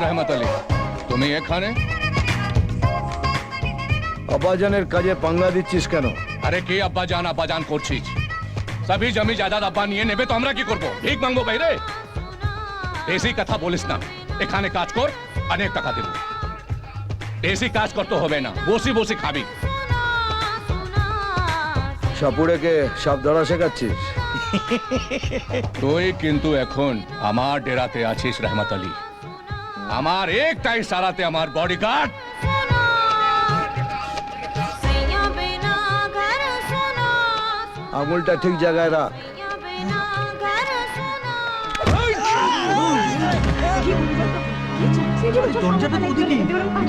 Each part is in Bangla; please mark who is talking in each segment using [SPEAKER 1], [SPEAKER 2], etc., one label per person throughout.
[SPEAKER 1] রহমত আলী, তুমি এখানে?
[SPEAKER 2] আব্বাজানের কাজে পাঙ্গা দিচ্ছিস কেন?
[SPEAKER 1] আরে কি আব্বাজান করছিস? সবই জমি জায়দাদ আব্বা নিয়ে নেবে তো আমরা কি করবো? ভিক মাঙ্গবো বাইরে? বেশি কথা বলিস না। এখানে কাজ কর, অনেক টাকা দেব। বেশি কাজ করতে হবে না, বসি বসি খাবি।
[SPEAKER 2] সাপুড়েকে সাপ ধরা শেখাচ্ছিস?
[SPEAKER 1] তুই কিন্তু এখন আমার ডেরাতে আছিস রহমত আলী। আমার একটাই সারাতে আমার বডিগার্ড।
[SPEAKER 2] আঙুলটা ঠিক জায়গায় রাখ।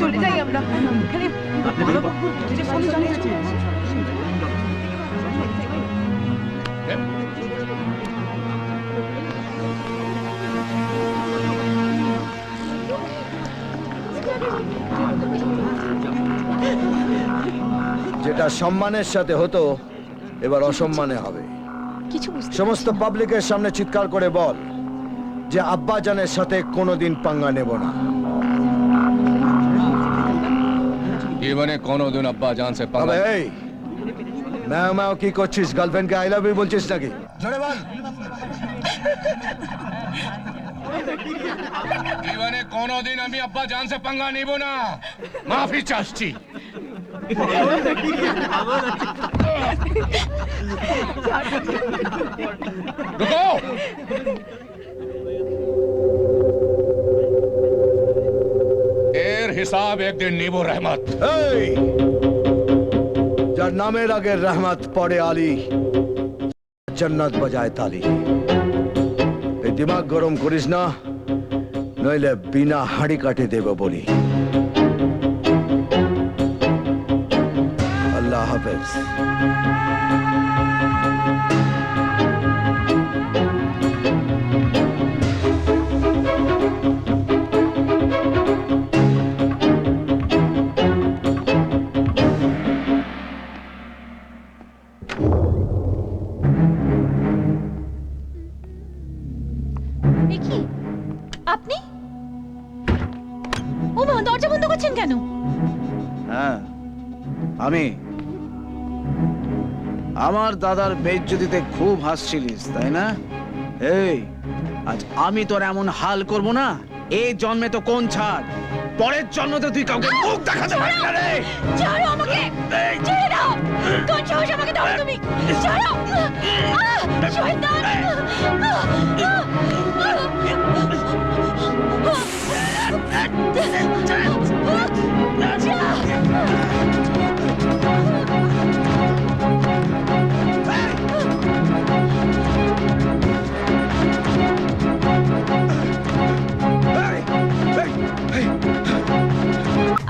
[SPEAKER 3] চলে যাই আমরা।
[SPEAKER 2] যেটা সম্মানের সাথে হতো এবার অসম্মানে হবে। সমস্ত পাবলিকের সামনে চিৎকার করে বল যে আব্বাজানের সাথে কোনোদিন পাঙ্গা নেব না।
[SPEAKER 1] জীবনে কোনোদিন আব্বাজান সে পাঙ্গা।
[SPEAKER 2] আবে এই ম্যাও কি করছিস? গার্লফ্রেন্ডকে আই লাভ ইউ বলছিস নাকি? জোরে বল।
[SPEAKER 1] জীবনে কোনোদিন আমি আব্বাজান সে পাঙ্গা নেব না। মাফি চাচ্ছি। রুকো। এর হিসাব একদিন নিব রহমত।
[SPEAKER 2] এই যার নামের আগে রহমত পড়ে আলী, জান্নাত বাজায় তালি। এই দিমাগ গরম করিস না, নইলে বিনা হাঁড়ি কাটে দেব বলি। আল্লাহ হাফেজ।
[SPEAKER 4] আপনি? ও মা, দরজা বন্ধ করছেন কেন?
[SPEAKER 5] হ্যাঁ, আমি আমার দাদার বেইজ্জতিতে খুব হাসছিলিস তাই না? এই আজ আমি তোর এমন হাল করব না, এই জন্মে তো কোন ছাড়, পরের জন্মে তো তুই কাউকে মুখ দেখাতে পারবি না রে।
[SPEAKER 4] ছাড়ো আমাকে, ছেড়ে দাও। কোন সাহস আমাকে দাও তুমি? ছাড়ো। শয়তান।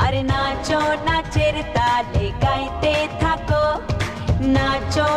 [SPEAKER 6] अरे नाचो नाचेर ताले गाइते थाको नाचो